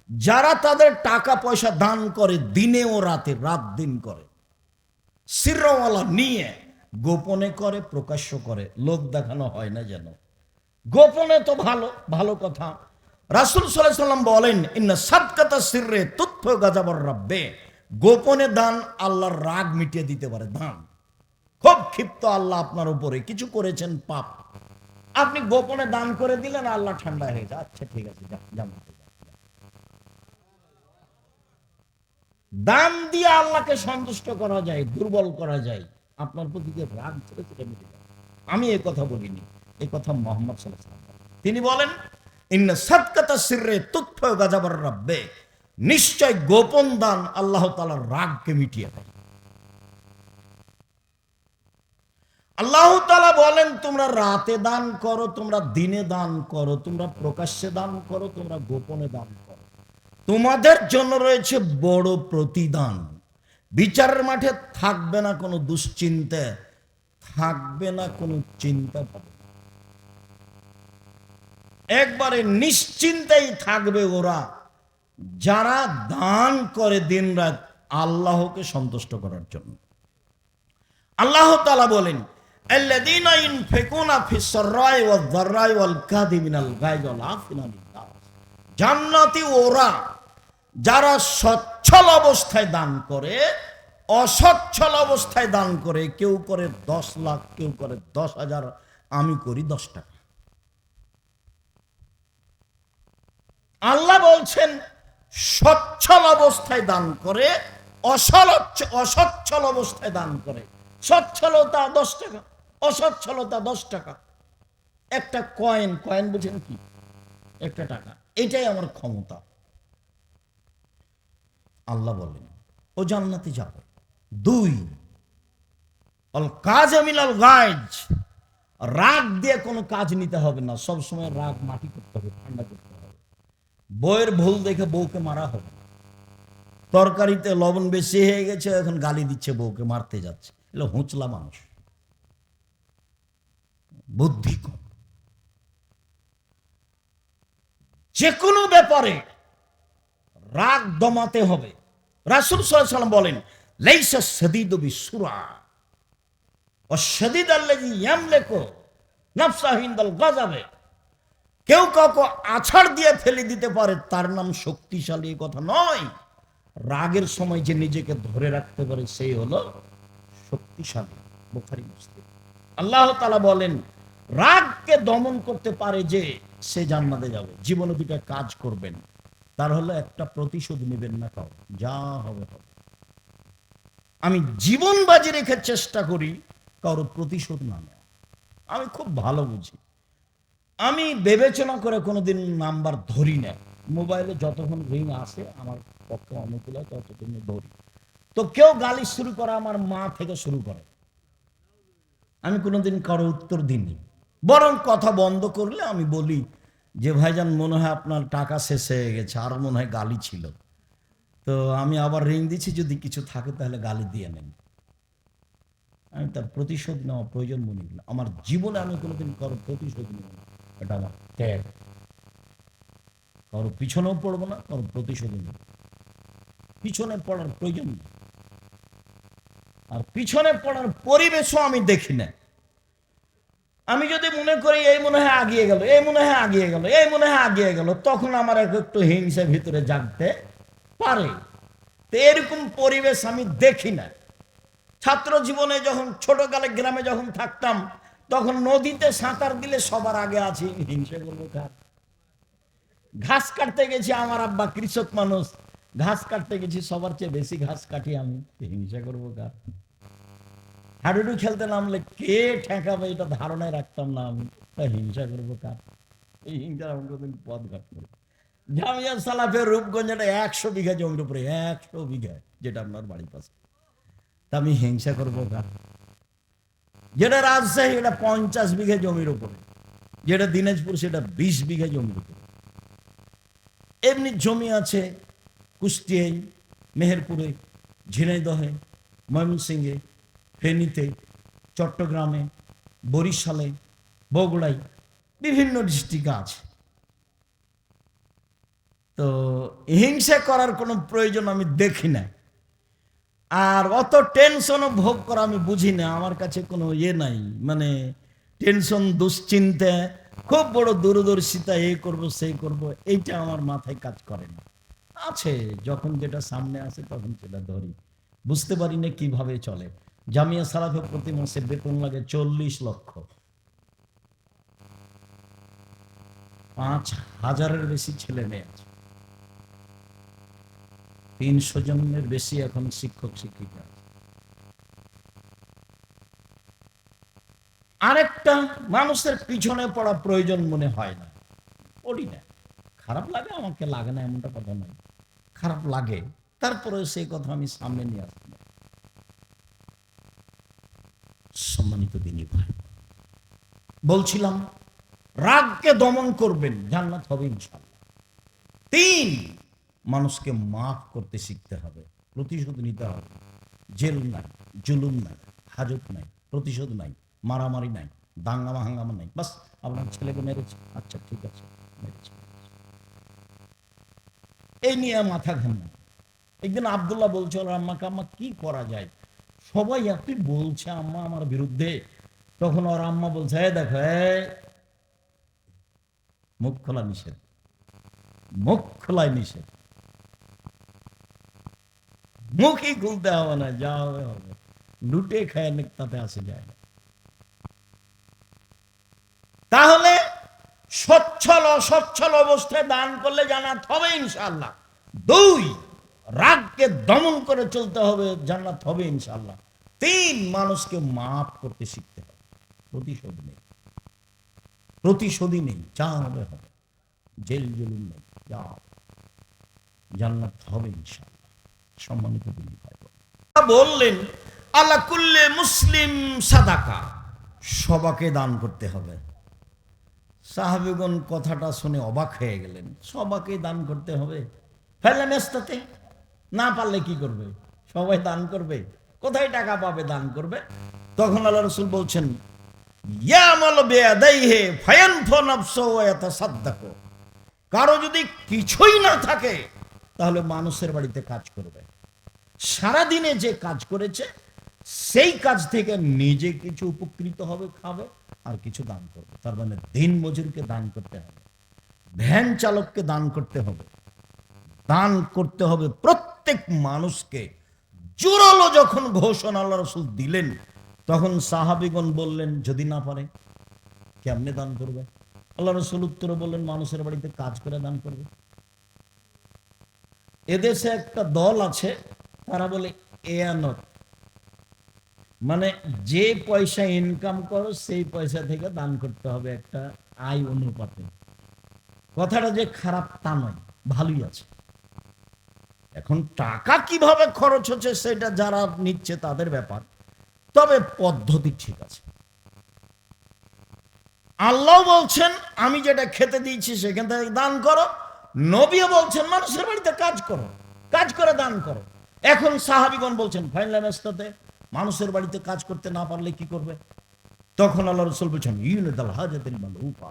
যারা তাদের টাকা পয়সা দান করে দিনে ও রাতে, রাত দিন করে। সিরওয়ালা নিয়ে গোপনে করে, প্রকাশ্য করে, লোক দেখানো হয় না যেন। গোপনে তো ভালো, ভালো কথা। রাসূল সাল্লাল্লাহু আলাইহি সাল্লাম বলেন, ইন্না সাদকাতা সিররে তুতফু গাযাবার রাব্বে, গোপনে দান আল্লাহর রাগ মিটিয়ে দিতে পারে। দান, খুব ক্ষিপ্ত আল্লাহ আপনার উপরে, কিছু করেছেন পাপ, আপনি গোপনে দান করে দিলেন, আল্লাহ ঠান্ডা হয়ে যায়, আচ্ছা ঠিক আছে যা। দান দিয়ে আল্লাহকে সন্তুষ্ট করা যায়, দুর্বল করা যায়, আপনার প্রতি যে রাগ ছিল সেটা মিটে যায়। আমি এই কথা বলিনি, এই কথা মুহাম্মদ সাল্লাল্লাহু আলাইহি ওয়াসাল্লাম। তিনি বলেন, ইন্না সাদকাতা সিররে তুতফু গাযাবার রাব্বে, নিশ্চয় গোপন দান আল্লাহ তাআলার রাগকে মিটিয়ে দেয়। আল্লাহ তাআলা বলেন, তোমরা রাতে দান করো, তোমরা দিনে দান করো, তোমরা প্রকাশ্যে দান করো, তোমরা গোপনে দান করো, তোমাদের জন্য রয়েছে বড় প্রতিদান। বিচারের মাঠে থাকবে না কোনো দুশ্চিন্তা, থাকবে না কোনো চিন্তা, একবারে নিশ্চিন্তাই থাকবে ওরা যারা দান করে দিন রাত আল্লাহকে সন্তুষ্ট করার জন্য। আল্লাহ তাআলা বলেন, আল্লাযীনা ইউনফিকুনা ফিস সাররাই ওয়াজ যাররাই ওয়াল কাযিমিনাল গায়জ ওয়াল আফিনা আনিন নাস, জান্নাতি ওরা যারা সচ্ছল অবস্থায় দান করে, অসচ্ছল অবস্থায় দান করে, কেউ করে 10 লাখ, কেউ করে 10,000, আমি করি 10 টাকা। আল্লাহ বলছেন সচ্ছল অবস্থায় দান করে, অসচ্ছল অবস্থায় দান করে। সচ্ছলতা 10 টাকা, অসচ্ছলতা 10 টাকা। একটা কয়েন, কয়েন বুঝেন কি? একটা টাকা, এটাই আমার ক্ষমতা। আল্লাহ বলেন ও জান্নাতে যাবে। 2, অল কাযিমিনাল গায়জ, রাগ দিয়ে কোনো কাজ নিতে হবে না, সবসময় রাগ মাটি করতে হবে, ঠান্ডা করতে হবে। বউয়ের ভুল দেখে বউকে মারা হবে, তরকারিতে লবণ বেশি হয়ে গেছে, এখন গালি দিচ্ছে বউকে, মারতে যাচ্ছে, এগুলো হুঁচলা মানুষ, বুদ্ধি কম। যে কোনো ব্যাপারে রাগ দমাতে হবে। রাসূল সাল্লাল্লাহু আলাইহি ওয়াসাল্লাম বলেন, লাইসা শাদীদু বিসুরা ওয়াশ-শাদীদ আল্লাযী ইয়ামলিকু নাফসাহু ইনদাল গাযাবে, কেউ কাউকে আছাড় দিয়ে ফেলে দিতে পারে তার নাম শক্তিশালী, কথা নয়। রাগের সময় যে নিজেকে ধরে রাখতে পারে সেই হলো শক্তিশালী। বুখারী মুসলিম। আল্লাহ তাআলা বলেন, রাগকে দমন করতে পারে যে সে জান্নাতে যাবে। জীবনে 2টা কাজ করবেন, তার হলো একটা, প্রতিশোধ নেবেন না কাউ, যা হবে হবে। আমি জীবন বাজি রেখে চেষ্টা করি কারো প্রতিশোধ না নেওয়া। আমি খুব ভালো বুঝি, আমি বিবেচনা করে কোনোদিন নাম্বার ধরি না। মোবাইলে যতক্ষণ রিং আসে আমার পক্ষে অনুকূল হয় ততক্ষণ ধরি। তো কেউ গালি শুরু করে আমার মা থেকে শুরু করে, আমি কোনোদিন কারো উত্তর দিইনি। বরং কথা বন্ধ করলে আমি বলি যে ভাইজান মনে হয় আপনার টাকা শেষ হয়ে গেছে, আর মনে হয় গালি ছিল, তো আমি আবার রিং দিচ্ছি, যদি কিছু থাকে তাহলে গালি দিয়ে নেন। আমি তার প্রতিশোধ নেওয়া প্রয়োজন মনে করি। আমার জীবনে আমি কোনোদিন কারো প্রতিশোধ নেব না, এটা আমার ত্যাগ। কারো পিছনেও পড়বো না, কারো প্রতিশোধ নেব, পিছনে পড়ার প্রয়োজন নেই। আর পিছনে পড়ার পরিবেশও আমি দেখি না। আমি যদি মনে করি এই মনে হয় আগিয়ে গেল, এই মনে হয় আগিয়ে গেল, এই মনে হয় আগিয়ে গেল, তখন আমার একটু হিংসা ভিতরে জাগতে পারে। তো এরকম পরিবেশ আমি দেখি না। ছাত্র জীবনে যখন ছোটকালে গ্রামে যখন থাকতাম, তখন নদীতে সাঁতার দিলে সবার আগে আছি, হিংসা করবো কার? ঘাস কাটতে গেছি, আমার আব্বা কৃষক মানুষ, ঘাস কাটতে গেছি, সবার চেয়ে বেশি ঘাস কাটি আমি, হিংসা করবো কার? হাডুডু খেলতে নামলে কে ঠেকাবে এটা ধারণায় রাখতাম না আমি, হিংসা করবো কার? এই হিংসার আমি কোনদিন পথ ঘাট করি। জামিয়া সালাফের রূপগঞ্জ, এটা 100 বিঘা জমির উপরে, 100 বিঘা, যেটা আপনার বাড়ির পাশে, তা আমি হিংসা করবো কার? যেটা রাজশাহী, এটা 50 বিঘা জমির উপরে, যেটা দিনাজপুর সেটা 20 বিঘা জমির উপরে। এমনি জমি আছে কুষ্টিয়ায়, মেহেরপুরে, ঝিনাইদহে, ময়মনসিংহে, ফেনীতে, চট্টগ্রামে, বরিশালে, বগুড়ায়, বিভিন্ন ডিস্ট্রিক্ট আছে। তো হিংসা করার কোনো প্রয়োজন আমি দেখি না। আর অত টেনশনও ভোগ করা আমি বুঝি না, আমার কাছে কোনো নাই, মানে টেনশন, দুশ্চিন্তা, খুব বড় দূরদর্শিতা, এই করব সেই করব, এইটা আমার মাথায় কাজ করে না। আছে, যখন যেটা সামনে আসে তখন সেটা ধরি, বুঝতে পারি না কিভাবে চলে। জামিয়া সালাফে প্রতি মাসে বেতন লাগে 40 লক্ষ, 5,000-এর বেশি ছেলে মেয়ে আছে, 300 জনের বেশি এখন শিক্ষক শিক্ষিকা। আরেকটা, মানুষের পিছনে পড়া প্রয়োজন মনে হয় না, পড়ি না। খারাপ লাগে, আমাকে লাগে না এমনটা কথা নয়, খারাপ লাগে, তারপরে সেই কথা আমি সামনে নিয়ে আসবো। সম্মানিত দিনী ভাই, বলছিলাম রাগকে দমন করবেন, জান্নাত হবে ইনশাআল্লাহ। 3, মানুষকে মাফ করতে শিখতে হবে, প্রতিশোধ নিতে হবে। জেল নাই, জুলুম নাই, হাজত নাই, প্রতিশোধ নাই, মারামারি নাই, দাঙ্গামা হাঙ্গামা নাই, বাস আপনার ছেলেকে মেরেছে, আচ্ছা ঠিক আছে মেরেছে, এই নিয়ে মাথা ঘামা। একদিন আব্দুল্লাহ বলছে ওর আম্মাকে, আম্মা কি করা যায়, সবাই একই বলছে আম্মা আমার বিরুদ্ধে। তখন ওর আম্মা বলছে, দেখো মুখ খোলা নিষেধ, মুখ খোলায় নিষেধ, মুখই খুলতে হবে না, যা হবে হবে, লুটে খায় তাতে আসে যায় না। তাহলে সচ্ছল অসচ্ছল অবস্থায় দান করলে জান্নাত হবে ইনশাআল্লাহ। 2, রাগকে দমন করে চলতে হবে, জান্নাত হবে ইনশাআল্লাহ। 3, মানুষকে মাফ করতে শিখতে হবে, প্রতিশোধ নেই, প্রতিশোধই নেই, যা হবে হবে, জেল জুলুম নেই, যা জান্নাত হবে ইনশাআল্লাহ। সম্মানিত দিনী ভাই, বললেন আলা কুল্লে মুসলিম সাদাকা, সবাকে দান করতে হবে। সাহাবীগণ কথাটা শুনে অবাক হয়ে গেলেন, সবাকে দান করতে হবে, ফেলে মেস্তাতে, না পারলে কি করবে, সবাই দান করবে, কোথায় টাকা পাবে দান করবে? তখন আল্লাহ রাসূল বলছেন, ইয়ামাল বিয়াদাইহি ফায়ানফু নাফসু ওয়া ইয়াতাসাদ্দাকু, কারো যদি কিছুই না থাকে তাহলে মানুষের বাড়িতে কাজ করবে, সারাদিনে যে কাজ করেছে সেই কাজ থেকে নিজে কিছু উপকৃত হবে, খাবে, আর কিছু দান করবে। তার মানে দিন মজুরকে দান করতে হবে, ভ্যান চালককে দান করতে হবে, দান করতে হবে প্রত্যেক মানুষকে। জোরালো যখন ঘোষণা আল্লাহ রাসূল দিলেন, তখন সাহাবীগণ বললেন, যদি না পারে কেমনে দান করবে? আল্লাহ রাসূল উত্তরে বললেন, মানুষের বাড়িতে কাজ করে দান করবে। এদেশে একটা দল আছে, তারা বলে এয়ানত, মানে যে পয়সা ইনকাম করো সেই পয়সা থেকে দান করতে হবে, একটা আয় অনুপাতে। কথাটা যে খারাপ তা নয়, ভালোই আছে। এখন টাকা কিভাবে খরচ হচ্ছে সেটা যারা নিচ্ছে তাদের ব্যাপার, তবে পদ্ধতি ঠিক আছে। আল্লাহ বলছেন আমি যেটা খেতে দিয়েছি সেখান থেকে দান করো, নবীও বলছেন মানুষের বাড়িতে কাজ করো, কাজ করে দান করো। এখন সাহাবীগণ বলছেন ফাইনাল রাস্তাতে মানুষের বাড়িতে কাজ করতে না পারলে কি করবে? তখন আল্লাহ রাসূল বলছেন ইউনাদাল হাজাতিল মালউফা,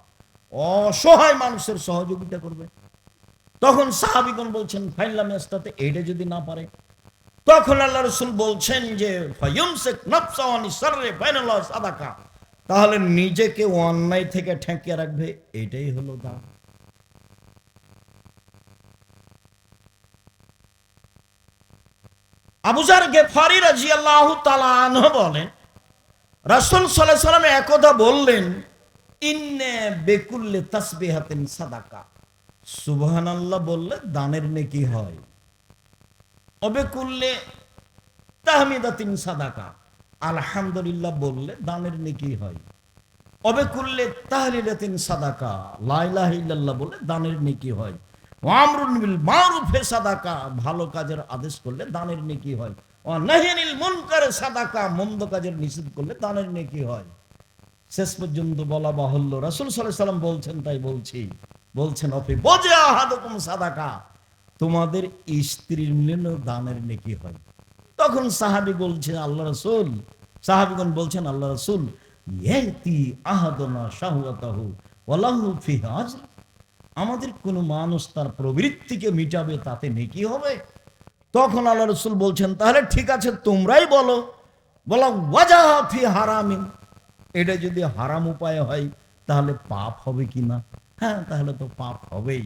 অসহায় মানুষের সহযোগিতা করবে। তখন সাহাবীগণ বলছেন ফাইনাল রাস্তাতে এটা যদি না পারে, তখন আল্লাহ রাসূল বলছেন যে ফায়ুমসিক নাফসাহু আনিস শাররি ফাইনাল সাদাকা, তাহলে নিজেকে অন্যায় থেকে ঠেকিয়ে রাখবে, এটাই হলো দান। আবু যার গিফারি রাদিয়াল্লাহু তাআলা আনহু বলেন, রাসূল সাল্লাল্লাহু আলাইহি ওয়াসাল্লাম একদা বললেন, ইন্না বিকুল্লি তাসবিহাতিন সাদাকা, সুবহানাল্লাহ বললে দানের নেকি হয়, অবিকুল্লি তাহমিদাতিন সাদাকা, আলহামদুলিল্লাহ বললে দানের নেকি হয়, অবিকুল্লি তাহলিলাতিন সাদাকা, লা ইলাহা ইল্লাল্লাহ বললে দানের নেকি হয়, আমরুন বিল মারুফে সাদাকা, ভালো কাজের আদেশ করলে দানের নেকি হয়, ওয়া নাহিয়ানিল মুনকারে সাদাকা, মন্দ কাজের নিষেধ করলে দানের নেকি হয়। শেষ পর্যন্ত বলা বাহুল্য, রাসূল সাল্লাল্লাহু আলাইহি ওয়াসাল্লাম বলছেন, তাই বলছি, বলছেন অফি বজা আহাদুকুম সাদাকা, তোমাদের স্ত্রীর নিলেও দানের নেকি হয়। তখন সাহাবী বলছেন আল্লাহ রাসূল, সাহাবীগণ বলছেন আল্লাহ রাসূল, ইয়াতি আহাদুনা শাহওয়াতাহু ওয়ালাহু ফিহা আজর, আমাদের কোন মানুষ তার প্রবৃত্তিকে মিটাবে তাতে নেকি হবে, তখন আল্লাহ রসুল বলছেন, তাহলে ঠিক আছে, তোমরাই বলো। বলা ওয়াজাহ ফি হারামিন, এটা যদি হারাম উপায় হয় তাহলে পাপ হবে কি না? হ্যাঁ, তাহলে তো পাপ হবেই।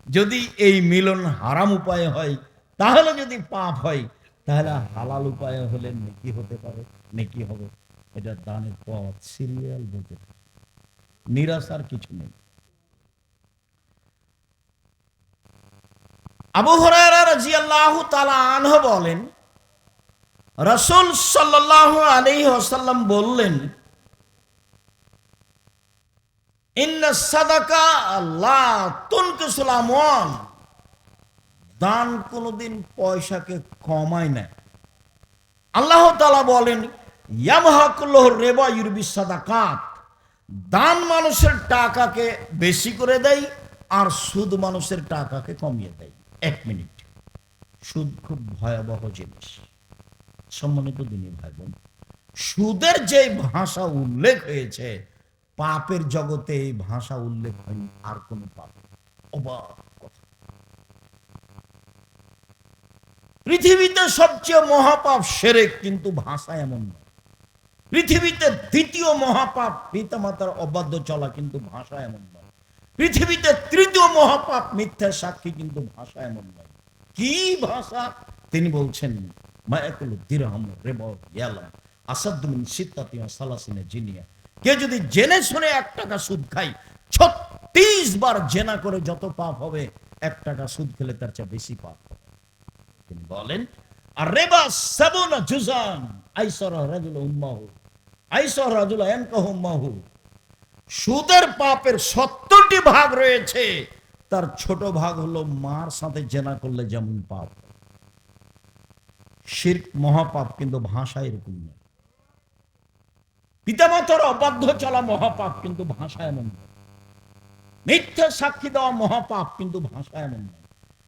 যদি এই মিলন হারাম উপায়ে হয়, তাহলে যদি পাপ হয়, তাহলে হালাল উপায়ে হলে নেকি হতে পারে, নেকি হবে। এটা দানের পথ, সিরিয়াল বলতে নিরাশার কিছু নেই। আবু হুরায়রা রাদিয়াল্লাহু তাআলা আনহু বলেন, রাসূল সাল্লাল্লাহু আলাইহি ওয়াসাল্লাম বললেন, ইন্না সাদাকা লা তুনকিসুল আমওয়াল, দান কোনদিন পয়সাকে কমায় না। আল্লাহ তাআলা বলেন, ইয়ামহাকুল্লাহু রিবা ইউরবিস সাদাকাত, দান মানুষের টাকাকে বেশি করে দেয় আর সুদ মানুষের টাকাকে কমিয়ে দেয়। এক মিনিট, সুদ খুব ভয়াবহ জিনিস। সম্মানিত দিনী ভাই বোন, সুদের যে ভাষা উল্লেখ হয়েছে, পাপের জগতে এই ভাষা উল্লেখ হয়নি আর কোন পাপ। অবাক কথা, পৃথিবীতে সবচেয়ে মহাপাপ শিরক, কিন্তু ভাষা এমন নয়। পৃথিবীতে দ্বিতীয় মহাপাপ পিতামাতার অবাধ্য চলা, কিন্তু ভাষা এমন নয়। পৃথিবীতে তৃতীয় মহাপাপ মিথ্যা সাক্ষী, কিন্তু ভাষা এমন নয়। কি ভাষা? তিনি বলছেন, মায়াকুল দিরহাম রিবা ইয়ালা আসাদু মিন সিত্তাতি ওয়া সালাসিনা জিনিয়া, কে যদি জেনে শুনে 1 টাকা সুদ খায়, 36 বার জেনা করে যত পাপ হবে, 1 টাকা সুদ খেলে তার চেয়ে বেশি পাপ হবে। তিনি বলেন, আর রিবা সাবুনা জুজান আইসারা রাজুল উম্মাহু আইসারা রাজুল আনকাহু উম্মাহু, সুদের পাপের 70টি ভাগ রয়েছে, তার ছোট ভাগ হলো মার সাথে জেনা করলে যেমন পাপ। শিরক মহাপাপ, কিন্তু ভাষা এরকম নয়। পিতামাতার অবাধ্য চলা মহাপাপ, কিন্তু ভাষা এমন নয়। মিথ্যা সাক্ষী দেওয়া মহাপাপ, কিন্তু ভাষা এমন নয়।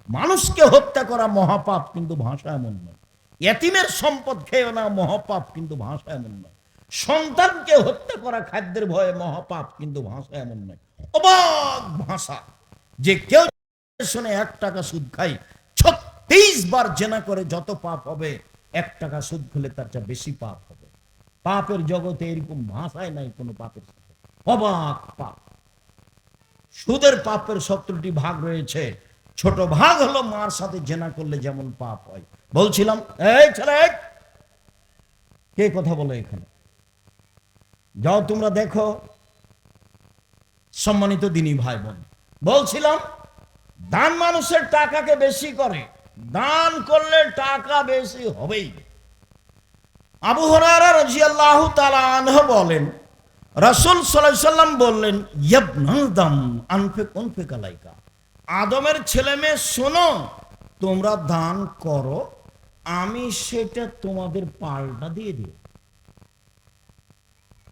মানুষকে হত্যা করা মহাপাপ, কিন্তু ভাষা এমন নয়। এতিমের সম্পদ খেয়ে না মহাপাপ, কিন্তু ভাষা এমন নয়। সন্তানকে হত্যা করা খাদ্যের ভয়ে মহাপাপ, কিন্তু ভাষা এমন নয়। অবাক ভাষা, যে কেউ শুনে 1 টাকা সুদ খায়, 36 বার জেনা করে যত পাপ হবে, 1 টাকা সুদ খেলে তার চেয়ে বেশি পাপ হবে। পাপের জগতে এরকম ভাষায় নাই কোনো পাপের সাথে। অবাক পাপ। সুদের পাপের 70টি ভাগ রয়েছে, ছোট ভাগ হলো মার সাথে জেনা করলে যেমন পাপ হয়। বলছিলাম, এই ছেলে, কে কথা বলে এখানে? যাও তোমরা দেখো। সম্মানিত দিনী ভাই বোন, বলছিলাম, দান মানুষের টাকাকে বেশি করে, দান করলে টাকা বেশি হবেই। আবু হুরায়রা রাদিয়াল্লাহু তাআলা আনহু বলেন, রাসূল সাল্লাল্লাহু আলাইহি সাল্লাম বললেন, ইয়াবনাল দাম আনফিক উনফিক আলাইকা, আদমের ছেলে মেয়ে শোনো, তোমরা দান করো, আমি সেটা তোমাদের পাল্টা দিয়ে দিই।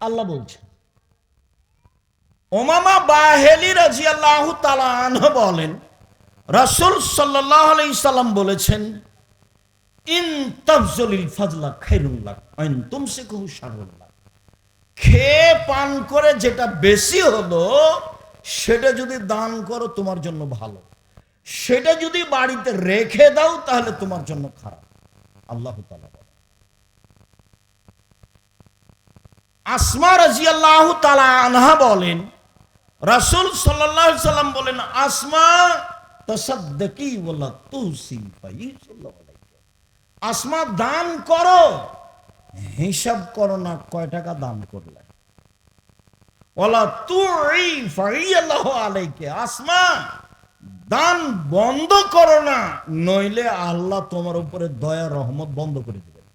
আল্লাহ বলছেন। উমামা বাহিলি রাদিয়াল্লাহু তাআলা আনহু বলেন, রাসূল সাল্লাল্লাহু আলাইহি সাল্লাম বলেছেন, ইন তাবযুলিল ফাজলা খায়রুল লাক ওয়া ইন তুমসিকুহু শাররুল লাক, খেয়ে পান করে যেটা বেশি হলো, সেটা যদি দান করো তোমার জন্য ভালো, সেটা যদি বাড়িতে রেখে দাও তাহলে তোমার জন্য খারাপ। আল্লাহ তাআলা বলেন। আসমা রাদিয়াল্লাহু তাআলা আনহা বলেন, রাসূল সাল্লাল্লাহু আলাইহি সাল্লাম বলেন, আসমা তাসাদ্দাকি ওয়ালা তুসি ফাইসাল্লাহু আলাইহি, আসমা দান করো, হিসাব করো না কয় টাকা দান করলে। ওয়ালা তুই ফাইসাল্লাহু আলাইহি, আসমা দান বন্ধ করো না, নইলে আল্লাহ তোমার উপরে দয়া রহমত বন্ধ করে দিবেন।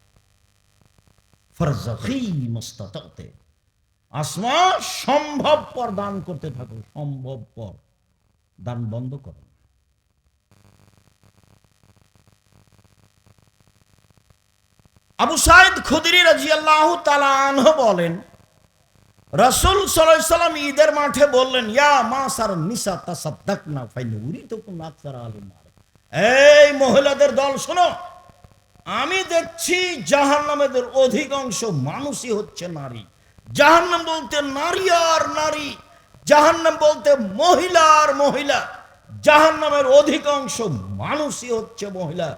ফারযাকি মুস্তাতাতে, আসমা সম্ভবপর দান করতে থাকো, সম্ভবপর দান বন্ধ করো। আবু সাঈদ খুদরি রাদিয়াল্লাহু তাআলা আনহু বলেন, রাসূল সাল্লাল্লাহু আলাইহি সাল্লাম ঈদের মাঠে বললেন, ইয়া মাসার নিসা তাসাদদাকনা ফাইনুরিতুকুম আকসার আলিন নার, এই মহিলাদের দল শোনো, আমি দেখছি জাহান্নামের অধিকাংশ মানুষই হচ্ছে নারী। জাহান্নাম বলতে নারী আর নারী, জাহান্নাম বলতে মহিলা আর মহিলা, জাহান্নামের অধিকাংশ মানুষই হচ্ছে মহিলা।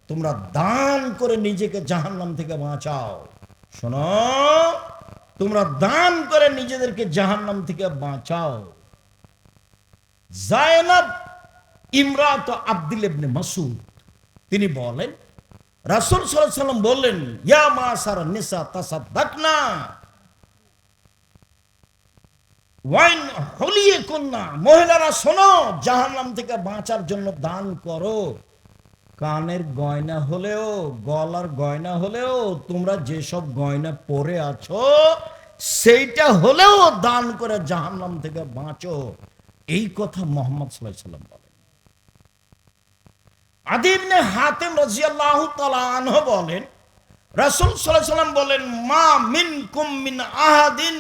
তোমরা দান করে নিজেকে জাহান্নাম থেকে বাঁচাও। শোনো, তোমরা দান করে নিজেদেরকে জাহান্নাম থেকে বাঁচাও। জায়নাব ইমরাত আব্দুল ইবনে মাসউদ তিনি বলেন, রাসূল সাল্লাল্লাহু আলাইহি ওয়াসাল্লাম বললেন, ইয়া মাসার নিসা তাসাদ্দাকনা ওয়াইন হলিয়ে কন্যা, মহিলারা শোনো, জাহান্নাম থেকে বাঁচার জন্য দান করো। কানের গয়না হলেও, গলার গয়না হলেও, তোমরা যেসব গয়না পরে আছো সেইটা হলেও দান করে জাহান্নাম থেকে বাঁচো। এই কথা মুহাম্মদ সাল্লাল্লাহু আলাইহি ওয়াসাল্লাম বলেন। আদি ইবনে হাতিম রাদিয়াল্লাহু তাআলা আনহু বলেন, রাসূল সাল্লাল্লাহু আলাইহি ওয়াসাল্লাম বলেন, মা মিনকুম মিন আহাদিন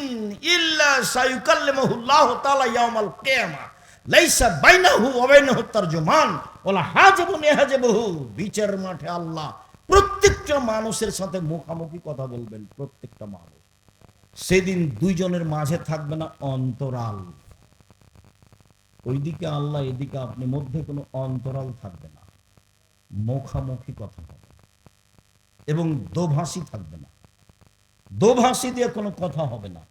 ইল্লা সায়ুকাল্লিমুহুল্লাহু তাআলা ইয়াউমাল কিয়ামাহ লাইসা বাইনাহু ওয়া বাইনাহু তারজুমান ওয়ালা হাজিবুন ইয়াহজিবুহু। বিচারের মাঠে আল্লাহ প্রত্যেকটা মানুষের সাথে মুখামুখি কথা বলবেন, প্রত্যেকটা মানুষ। সেদিন দুইজনের মাঝে থাকবে না অন্তরাল, ওইদিকে আল্লাহ, এদিকে আপনি, মধ্যে কোনো অন্তরাল থাকবে না, মুখামুখি কথা হবে এবং দোভাষী থাকবে না, দোভাষী দিয়ে কোনো কথা হবে না।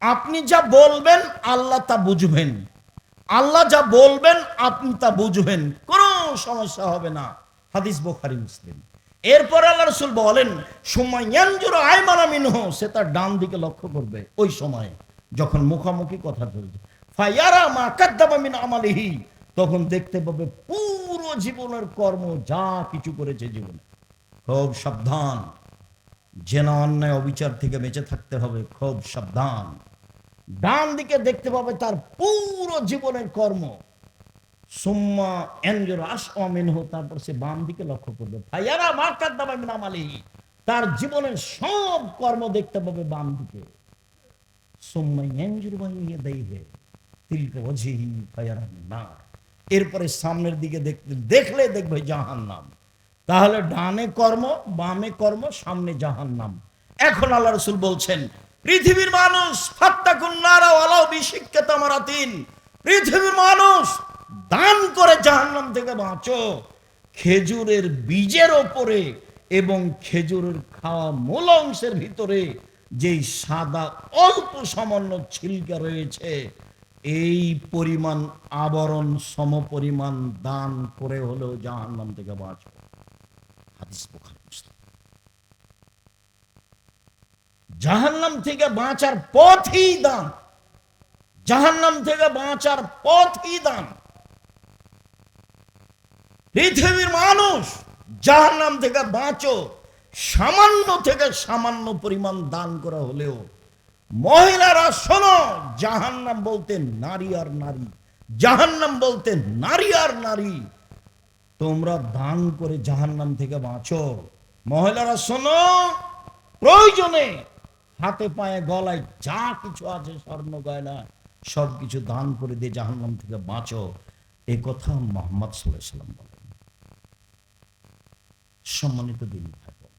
আপনি যা বলবেন আল্লাহ তা বুঝবেন, আল্লাহ যা বলবেন আপনি তা বুঝবেন, কোনো সমস্যা হবে না। হাদিস বুখারী মুসলিম। এরপর আল্লাহ রাসূল বলেন, সুমাইয়ানজুরু আইমানা মিনহু, সে তার ডান দিকে লক্ষ্য করবে ওই সময়ে যখন মুখামুখি কথা চলছে। ফায়ারা মা কাদ্দাবা মিন আমালিহি, তখন দেখতে পাবে পুরো জীবনের কর্ম, যা কিছু করেছে জীবনে। খুব সাবধান, জেনা অন্যায় অবিচার থেকে বেঁচে থাকতে হবে, খুব সাবধান। ডান দিকে দেখতে পাবে তার পুরো জীবনের কর্ম। সুম্মা এনজুর আশআ মিনহু, তারপর সে বাম দিকে লক্ষ্য করবে। ফায়ারা মা কাদ্দাবা মিন আমালিহি, তার জীবনের সব কর্ম দেখতে পাবে বাম দিকে। সুম্মা এনজুর বাইনা ইয়াদাইহি তিলকা ওয়াজহিহি ফায়ারান নার, এরপরে সামনের দিকে দেখলে দেখবে জাহান্নাম। তাহলে ডানে কর্ম, বামে কর্ম, সামনে জাহান্নাম। এখন আল্লাহ রাসূল বলছেন, পৃথিবীর মানুষ ফাত্তাকুন নারা ওয়ালাউ বিশিক্কি তামারাতিন, পৃথিবীর মানুষ দান করে জাহান্নাম থেকে বাঁচো। খেজুরের বীজের ওপরে এবং খেজুরের খাওয়া মূল অংশের ভিতরে যেই সাদা অল্প সামান্য ছিলকা রয়েছে, এই পরিমাণ আবরণ সমপরিমাণ দান করে হলেও জাহান্নাম থেকে বাঁচো। হাদিস বুখারী মুসলিম। জাহান্নাম থেকে বাঁচার পথই দান, জাহান্নাম থেকে বাঁচার পথই দান। পৃথিবীর মানুষ জাহান্নাম থেকে বাঁচো, সামান্য থেকে সামান্য পরিমাণ দান করা হলেও। মহিলারা শোনো, জাহান্নাম বলতে নারী আর নারী, জাহান্নাম বলতে নারী আর নারী। তোমরা দান করে জাহান্নাম থেকে বাঁচো। মহিলারা শোনো, প্রয়োজনে হাতে পায়ে গলায় যা কিছু আছে স্বর্ণ গয়না সবকিছু দান করে দিয়ে জাহান্নাম থেকে বাঁচো। এই কথা মুহাম্মদ সাল্লাল্লাহু আলাইহি ওয়াসাল্লাম বলেন। সম্মানিত দিনী ভাই বোন,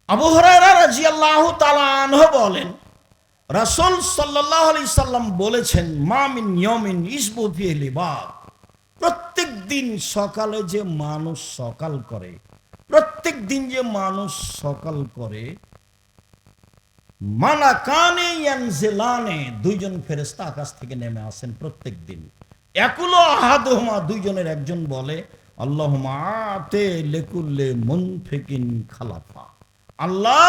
আবু হুরায়রা রাদিয়াল্লাহু তাআলা আনহু বলেন, রাসূল সাল্লাল্লাহু আলাইহি সাল্লাম বলেছেন, মা মিন ইয়াউমিন ইসবু ফিহি লিবাদ, প্রত্যেক দিন সকালে যে মানুষ সকাল করে, প্রত্যেক দিন যে মানুষ সকাল করে, মালাকানে ইয়ানজিলানে, দুইজন ফেরেশতা আকাশ থেকে নেমে আসেন প্রত্যেক দিন। একুল আহাদুহুমা, দুইজনের একজন বলে, আল্লাহুম্মা আতে লিকুল্লি মুনফিকিন খালাফা, আল্লাহ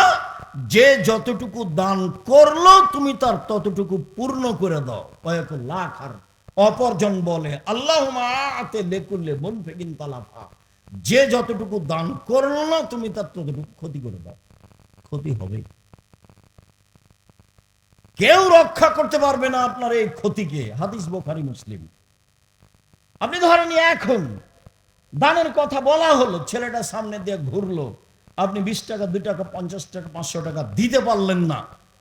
যে যতটুকু দান করলো তুমি তার ততটুকু পূর্ণ করে দাও। কয়েক লাখ। আর অপরজন বলে, আল্লাহুম্মা আতে লিকুল্লি মুনফিকিন খালাফা, যে যতটুকু দান করলো না তুমি তার ততটুকু ক্ষতি করে দাও। ক্ষতি হবে, কেউ রক্ষা করতে পারবে না আপনার এই ক্ষতিকে। হাদিস বুখারী মুসলিম। আপনি ধরেন এখন দানের কথা বলা হলো, ছেলেটা সামনে দিয়ে ঘুরলো, আপনি 20 টাকা, 2 টাকা, 50 টাকা, 500 টাকা দিতে পারলেন না,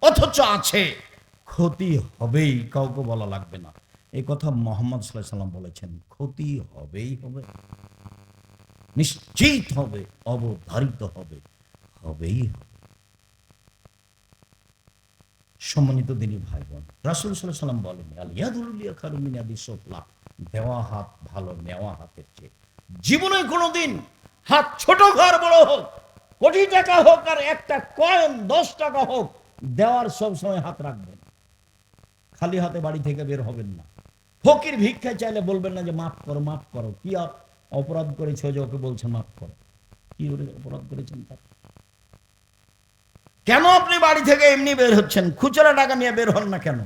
অথচ আছে, ক্ষতি হবেই, কাউকে বলা লাগবে না। এই কথা মুহাম্মদ সাল্লাল্লাহু আলাইহি ওয়াসাল্লাম বলেছেন। ক্ষতি হবেই হবে, নিশ্চিত হবে, অবধারিত হবে, হবেই হবে। সম্মানিত দিনী ভাই বোন, রাসূল সাল্লাল্লাহু আলাইহি ওয়াসাল্লাম বলেন, আল ইয়াদুল খায়রুম মিন ইয়াদিস সুফলা, দেওয়া হাত ভালো নেওয়া হাতের চেয়ে। জীবনে কোনোদিন হাত ছোট ঘর বড় হোক, কোটি টাকা হোক আর একটা কয়েন 10 টাকা হোক, দেওয়ার সব সময় হাত রাখবেন। খালি হাতে বাড়ি থেকে বের হবেন না। ফকির ভিক্ষা চাইলে বলবেন না যে মাফ করো মাফ করো, কি অপরাধ করেছে যে ওকে বলছে মাফ করো? কি অপরাধ করেছেন তার? কেন আপনি বাড়ি থেকে এমনি বের হচ্ছেন? খুচরা টাকা নিয়ে বের হন না কেন?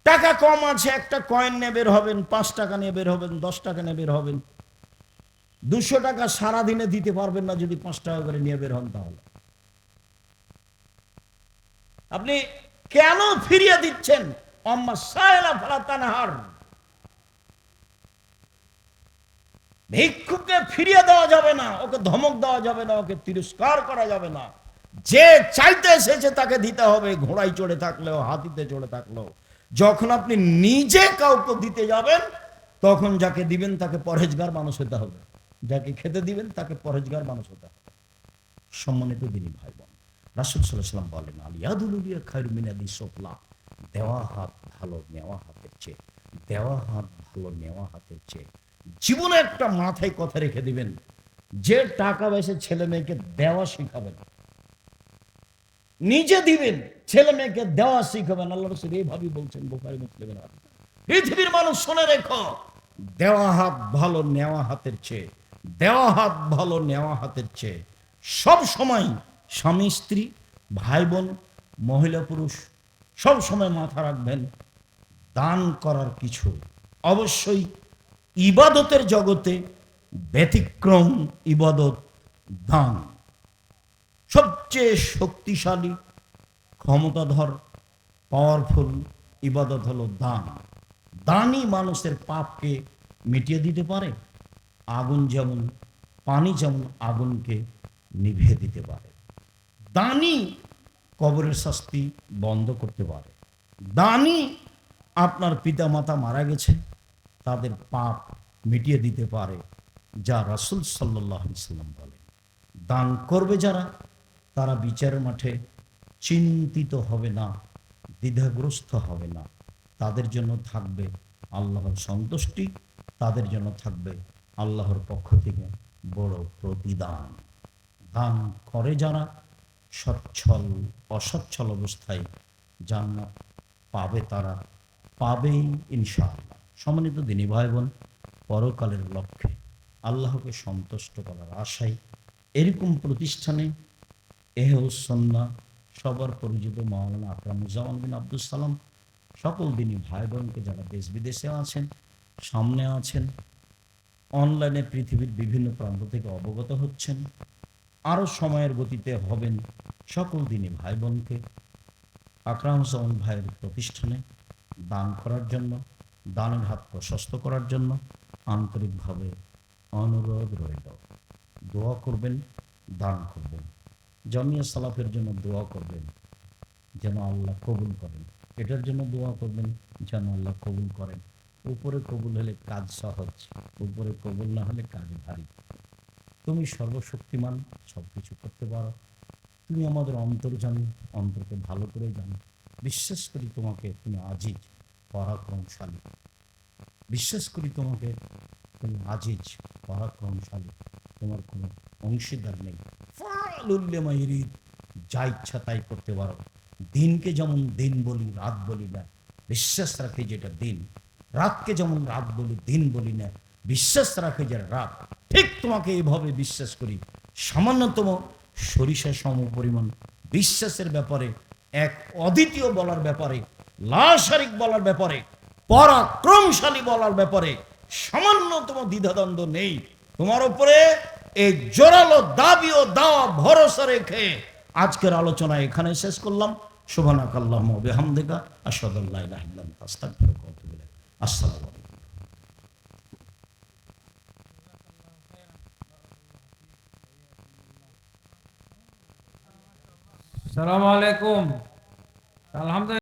টাকা কম আছে, একটা কয়েন নিয়ে বের হবেন, 5 টাকা নিয়ে বের হবেন, 10 টাকা নিয়ে বের হবেন। 200 টাকা সারাদিনে দিতে পারবেন না যদি 5 টাকা করে নিয়ে বের হন। তাহলে আপনি কেন ফিরিয়ে দিচ্ছেন? আম্মা সায়লা ফালা তানহার। ভিক্ষুককে ফিরিয়ে দেওয়া যাবে না, ওকে ধমক দেওয়া যাবে না, ওকে তিরস্কার করা যাবে না। যে চাইতে এসেছে তাকে দিতে হবে, ঘোড়ায় চড়ে থাকলেও হাতিতে চড়ে থাকলেও। যখন আপনি নিজে কাউকে দিতে যাবেন, তখন যাকে দিবেন তাকে পরহেজগার মানুষ হতে হবে, যাকে খেতে দিবেন তাকে পরহেজগার মানুষ হতে হবে। সম্মানিত দিনী ভাই বোন, রাসূল সাল্লাল্লাহু আলাইহি ওয়াসাল্লাম বলেন, আলিয়াদুল উলিয়া খায়রুম মিনাদি সুফলা। দেওয়া হাত ভালো নেওয়া হাতের চেয়ে, দেওয়া হাত ভালো নেওয়া হাতের চেয়ে। জীবনে একটা মাথায় কথা রেখে দিবেন, যে টাকা পয়সা ছেলে মেয়েকে দেওয়া শিখাবেন, নিজে দিবেন, ছেলে মেয়েকে দেওয়া শিখাবেন। আল্লাহ রাসূল এইভাবেই বলছেন বুখারী মুসলিমের হাদিস। পৃথিবীর মানুষ শুনে রেখো, দেওয়া হাত ভালো নেওয়া হাতের চেয়ে, দেওয়া হাত ভালো নেওয়া হাতের চেয়ে। সব সময় স্বামী স্ত্রী ভাই বোন মহিলা পুরুষ সব সময় মাথা রাখবেন, দান করার কিছু অবশ্যই ইবাদতের জগতে ব্যতিক্রম ইবাদত দান। সবচেয়ে শক্তিশালী ক্ষমতাধর পাওয়ারফুল ইবাদত হলো দান। দানই মানুষের পাপকে মিটিয়ে দিতে পারে। আগুন যেমন, পানি যেমন আগুনকে নিভিয়ে দিতে পারে। দানই কবরের শাস্তি বন্ধ করতে পারে। দানই আপনার পিতা মাতা মারা গেছে তাদের পাপ মিটিয়ে দিতে পারে, যা রাসূল সাল্লাল্লাহু আলাইহি ওয়াসাল্লাম বলেন। দান করবে যারা, তারা বিচারের মাঠে চিন্তিত হবে না, দ্বিধাগ্রস্ত হবে না। তাদের জন্য থাকবে আল্লাহর সন্তুষ্টি, তাদের জন্য থাকবে আল্লাহর পক্ষ থেকে বড় প্রতিদান। দান করে যারা, সচ্ছল অসচ্ছল অবস্থায় জান্নাত পাবে, তারা পাবেই ইনশাআল্লাহ। সম্মানিত দিনী ভাই বোন, পরকালের লক্ষ্যে আল্লাহকে সন্তুষ্ট করার আশায় এরকম প্রতিষ্ঠানে এহসন্নাহ সবার পরিচিত মাওলানা আকরামুজ্জামান বিন আব্দুল সালাম সকল দিনী ভাই বোনকে যারা দেশ বিদেশে আছেন, সামনে আছেন, অনলাইনে পৃথিবীর বিভিন্ন প্রান্ত থেকে অবগত হচ্ছেন, আরও সময়ের গতিতে হবেন, সকল দিনী ভাই বোনকে আকরামুজ্জামান ভাইয়ের প্রতিষ্ঠানে দান করার জন্য, দানের হাত প্রশস্ত করার জন্য আন্তরিকভাবে অনুরোধ রইল। দোয়া করবেন, দান করবেন, জামিয়া সালাফের জন্য দোয়া করবেন যেন আল্লাহ কবুল করেন, এটার জন্য দোয়া করবেন যেন আল্লাহ কবুল করেন। উপরে কবুল হলে কাজ সহজ, উপরে কবুল না হলে কাজ ভারী। তুমি সর্বশক্তিমান, সব কিছু করতে পারো, তুমি আমাদের অন্তর জানো, অন্তরকে ভালো করে জানো। বিশ্বাস করি তোমাকে, তুমি আজিজ পরাক্রমশালী। বিশ্বাস করি তোমাকে, তুমি আজিজ পরাক্রমশালী, তোমার কোনো অংশীদার নেই। যা ইচ্ছা তাই করতে পারো। দিনকে যেমন দিন বলি, রাত বলি না, বিশ্বাস রাখে যেটা দিন। রাতকে যেমন রাত বলি, দিন বলি না, বিশ্বাস রাখে যেটা রাত। ঠিক তোমাকে এইভাবে বিশ্বাস করি। সামান্যতম সরিষা সম পরিমাণ বিশ্বাসের ব্যাপারে, এক অদ্বিতীয় বলার ব্যাপারে, লাশারিক বলার ব্যাপারে, পরাক্রমশালী বলার ব্যাপারে সামান্যতম দ্বিধাদ্বন্দ্ব নেই। তোমার উপরে এই জোরালো দাবি ও দাওয়া ভরসা রেখে আজকের আলোচনা এখানে শেষ করলাম। সুবহানাকাল্লাহুম্মা ওয়া বিহামদিকা আশহাদু আল্লা ইলাহা ইল্লা আনতা আস্তাগফিরুকা ওয়া আতুবু ইলাইক। আসসালামু আলাইকুম। আসসালামু আলাইকুম। আলহামদুলিল্লাহ।